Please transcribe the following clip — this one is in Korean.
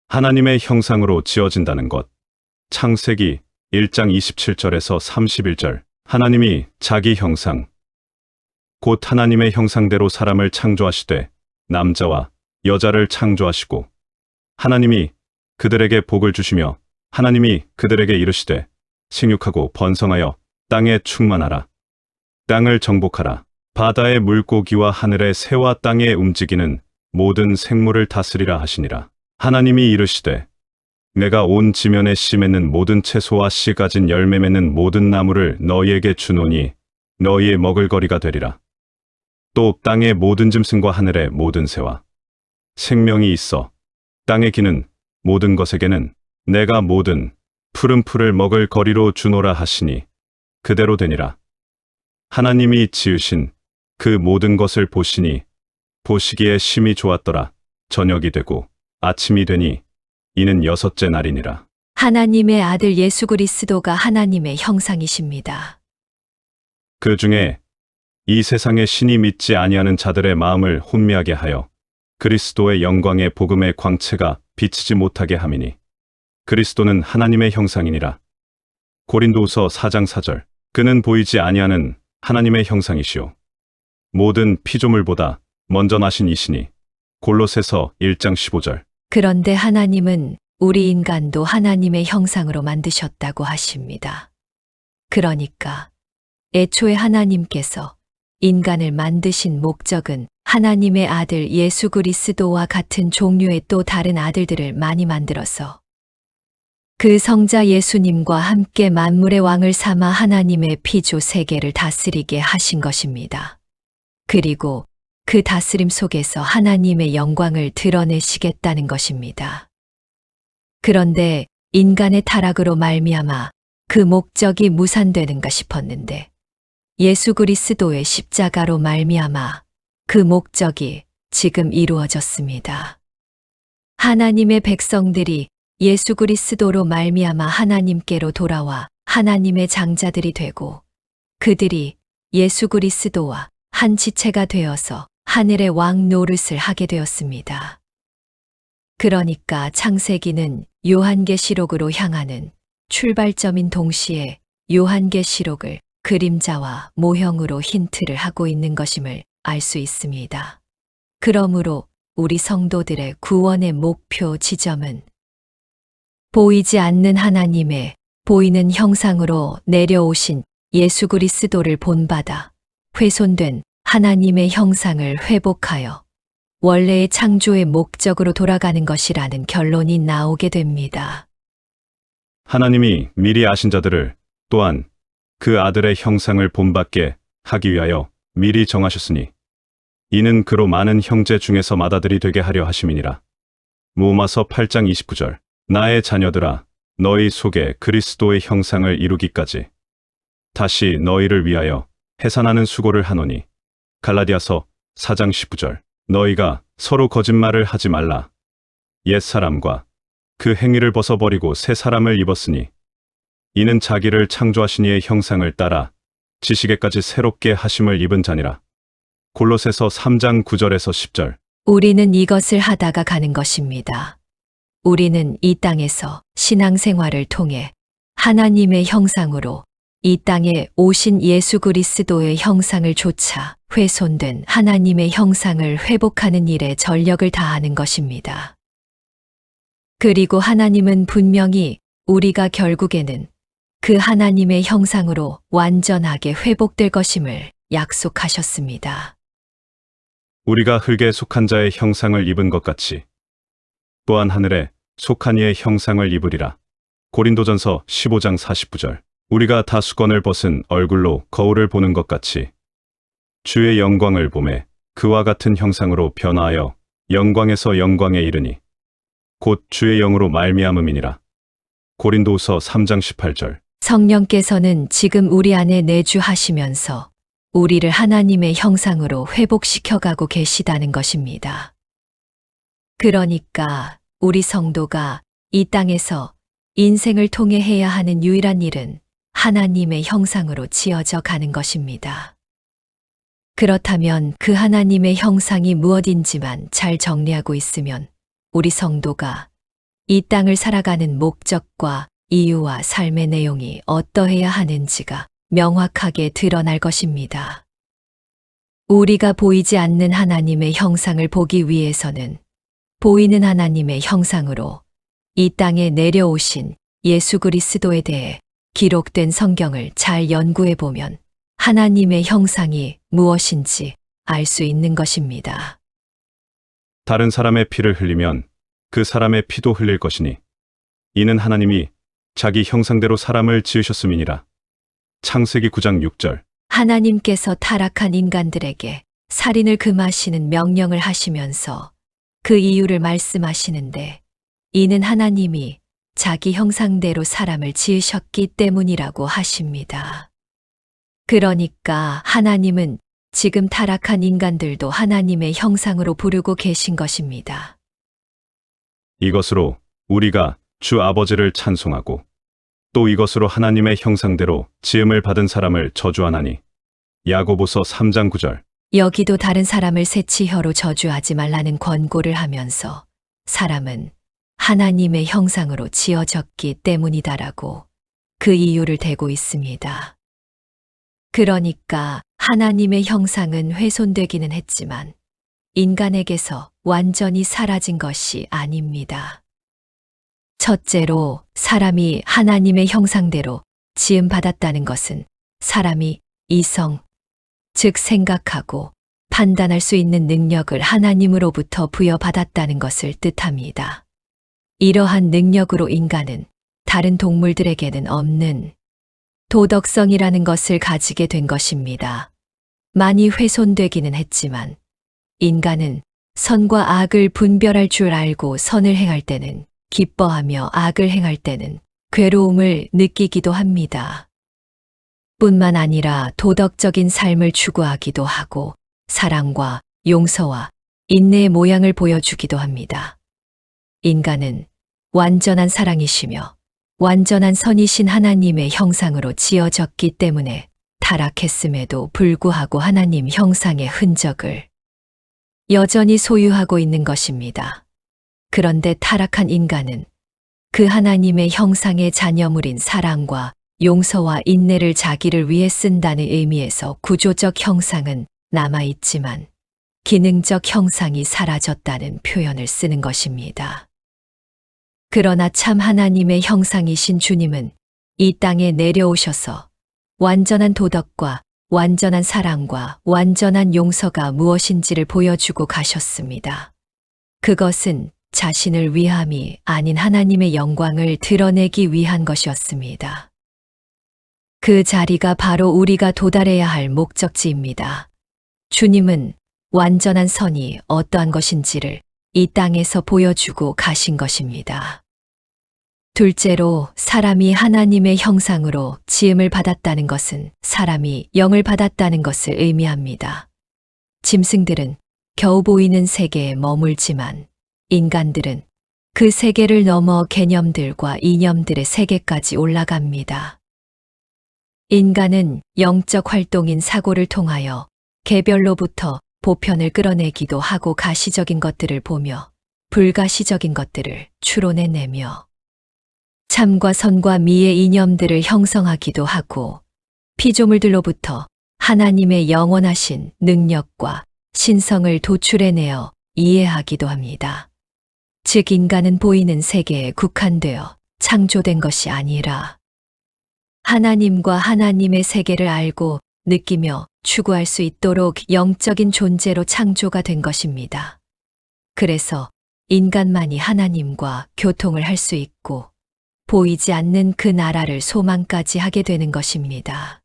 하나님의 형상으로 지어진다는 것. 창세기 1장 27절에서 31절. 하나님이 자기 형상, 곧 하나님의 형상대로 사람을 창조하시되 남자와 여자를 창조하시고 하나님이 그들에게 복을 주시며 하나님이 그들에게 이르시되 생육하고 번성하여 땅에 충만하라. 땅을 정복하라. 바다의 물고기와 하늘의 새와 땅에 움직이는 모든 생물을 다스리라 하시니라. 하나님이 이르시되 내가 온 지면에 씨 맺는 모든 채소와 씨 가진 열매 맺는 모든 나무를 너희에게 주노니 너희의 먹을거리가 되리라. 또 땅의 모든 짐승과 하늘의 모든 새와 생명이 있어 땅에 기는 모든 것에게는 내가 모든 푸른 풀을 먹을 거리로 주노라 하시니 그대로 되니라. 하나님이 지으신 그 모든 것을 보시니 보시기에 심히 좋았더라. 저녁이 되고 아침이 되니 이는 여섯째 날이니라. 하나님의 아들 예수 그리스도가 하나님의 형상이십니다. 그 중에 이 세상의 신이 믿지 아니하는 자들의 마음을 혼미하게 하여 그리스도의 영광의 복음의 광채가 비치지 못하게 함이니 그리스도는 하나님의 형상이니라. 고린도후서 4장 4절. 그는 보이지 아니하는 하나님의 형상이시오. 모든 피조물보다 먼저 나신 이시니. 골로새서 1장 15절. 그런데 하나님은 우리 인간도 하나님의 형상으로 만드셨다고 하십니다. 그러니까 애초에 하나님께서 인간을 만드신 목적은 하나님의 아들 예수 그리스도와 같은 종류의 또 다른 아들들을 많이 만들어서 그 성자 예수님과 함께 만물의 왕을 삼아 하나님의 피조 세계를 다스리게 하신 것입니다. 그리고 그 다스림 속에서 하나님의 영광을 드러내시겠다는 것입니다. 그런데 인간의 타락으로 말미암아 그 목적이 무산되는가 싶었는데 예수 그리스도의 십자가로 말미암아 그 목적이 지금 이루어졌습니다. 하나님의 백성들이 예수 그리스도로 말미암아 하나님께로 돌아와 하나님의 장자들이 되고 그들이 예수 그리스도와 한 지체가 되어서 하늘의 왕 노릇을 하게 되었습니다. 그러니까 창세기는 요한계시록으로 향하는 출발점인 동시에 요한계시록을 그림자와 모형으로 힌트를 하고 있는 것임을 알 수 있습니다. 그러므로 우리 성도들의 구원의 목표 지점은 보이지 않는 하나님의 보이는 형상으로 내려오신 예수 그리스도를 본받아 훼손된 하나님의 형상을 회복하여 원래의 창조의 목적으로 돌아가는 것이라는 결론이 나오게 됩니다. 하나님이 미리 아신 자들을 또한 그 아들의 형상을 본받게 하기 위하여 미리 정하셨으니 이는 그로 많은 형제 중에서 맏아들이 되게 하려 하심이니라. 로마서 8장 29절. 나의 자녀들아 너희 속에 그리스도의 형상을 이루기까지 다시 너희를 위하여 해산하는 수고를 하노니. 갈라디아서 4장 19절. 너희가 서로 거짓말을 하지 말라. 옛사람과 그 행위를 벗어버리고 새 사람을 입었으니 이는 자기를 창조하신 이의 형상을 따라 지식에까지 새롭게 하심을 입은 자니라. 골로새서 3장 9절에서 10절. 우리는 이것을 하다가 가는 것입니다. 우리는 이 땅에서 신앙생활을 통해 하나님의 형상으로 이 땅에 오신 예수 그리스도의 형상을 좇아 훼손된 하나님의 형상을 회복하는 일에 전력을 다하는 것입니다. 그리고 하나님은 분명히 우리가 결국에는 그 하나님의 형상으로 완전하게 회복될 것임을 약속하셨습니다. 우리가 흙에 속한 자의 형상을 입은 것 같이 또한 하늘에 속한 이의 형상을 입으리라. 고린도전서 15장 49절. 우리가 다 수건을 벗은 얼굴로 거울을 보는 것 같이 주의 영광을 보매 그와 같은 형상으로 변화하여 영광에서 영광에 이르니 곧 주의 영으로 말미암음이니라. 고린도후서 3장 18절. 성령께서는 지금 우리 안에 내주하시면서 우리를 하나님의 형상으로 회복시켜가고 계시다는 것입니다. 그러니까 우리 성도가 이 땅에서 인생을 통해 해야 하는 유일한 일은 하나님의 형상으로 지어져 가는 것입니다. 그렇다면 그 하나님의 형상이 무엇인지만 잘 정리하고 있으면 우리 성도가 이 땅을 살아가는 목적과 이유와 삶의 내용이 어떠해야 하는지가 명확하게 드러날 것입니다. 우리가 보이지 않는 하나님의 형상을 보기 위해서는 보이는 하나님의 형상으로 이 땅에 내려오신 예수 그리스도에 대해 기록된 성경을 잘 연구해 보면 하나님의 형상이 무엇인지 알 수 있는 것입니다. 다른 사람의 피를 흘리면 그 사람의 피도 흘릴 것이니 이는 하나님이 자기 형상대로 사람을 지으셨음이니라. 창세기 9장 6절. 하나님께서 타락한 인간들에게 살인을 금하시는 명령을 하시면서 그 이유를 말씀하시는데 이는 하나님이 자기 형상대로 사람을 지으셨기 때문이라고 하십니다. 그러니까 하나님은 지금 타락한 인간들도 하나님의 형상으로 부르고 계신 것입니다. 이것으로 우리가 주 아버지를 찬송하고 또 이것으로 하나님의 형상대로 지음을 받은 사람을 저주하나니. 야고보서 3장 9절. 여기도 다른 사람을 새치혀로 저주하지 말라는 권고를 하면서 사람은 하나님의 형상으로 지어졌기 때문이다라고 그 이유를 대고 있습니다. 그러니까 하나님의 형상은 훼손되기는 했지만 인간에게서 완전히 사라진 것이 아닙니다. 첫째로 사람이 하나님의 형상대로 지음받았다는 것은 사람이 이성, 즉 생각하고 판단할 수 있는 능력을 하나님으로부터 부여받았다는 것을 뜻합니다. 이러한 능력으로 인간은 다른 동물들에게는 없는 도덕성이라는 것을 가지게 된 것입니다. 많이 훼손되기는 했지만 인간은 선과 악을 분별할 줄 알고 선을 행할 때는 기뻐하며 악을 행할 때는 괴로움을 느끼기도 합니다. 뿐만 아니라 도덕적인 삶을 추구하기도 하고 사랑과 용서와 인내의 모양을 보여주기도 합니다. 인간은 완전한 사랑이시며 완전한 선이신 하나님의 형상으로 지어졌기 때문에 타락했음에도 불구하고 하나님 형상의 흔적을 여전히 소유하고 있는 것입니다. 그런데 타락한 인간은 그 하나님의 형상의 자녀물인 사랑과 용서와 인내를 자기를 위해 쓴다는 의미에서 구조적 형상은 남아있지만 기능적 형상이 사라졌다는 표현을 쓰는 것입니다. 그러나 참 하나님의 형상이신 주님은 이 땅에 내려오셔서 완전한 도덕과 완전한 사랑과 완전한 용서가 무엇인지를 보여주고 가셨습니다. 그것은 자신을 위함이 아닌 하나님의 영광을 드러내기 위한 것이었습니다. 그 자리가 바로 우리가 도달해야 할 목적지입니다. 주님은 완전한 선이 어떠한 것인지를 이 땅에서 보여주고 가신 것입니다. 둘째로 사람이 하나님의 형상으로 지음을 받았다는 것은 사람이 영을 받았다는 것을 의미합니다. 짐승들은 겨우 보이는 세계에 머물지만 인간들은 그 세계를 넘어 개념들과 이념들의 세계까지 올라갑니다. 인간은 영적 활동인 사고를 통하여 개별로부터 보편을 끌어내기도 하고 가시적인 것들을 보며 불가시적인 것들을 추론해내며 참과 선과 미의 이념들을 형성하기도 하고 피조물들로부터 하나님의 영원하신 능력과 신성을 도출해내어 이해하기도 합니다. 즉 인간은 보이는 세계에 국한되어 창조된 것이 아니라 하나님과 하나님의 세계를 알고 느끼며 추구할 수 있도록 영적인 존재로 창조가 된 것입니다. 그래서 인간만이 하나님과 교통을 할 수 있고 보이지 않는 그 나라를 소망까지 하게 되는 것입니다.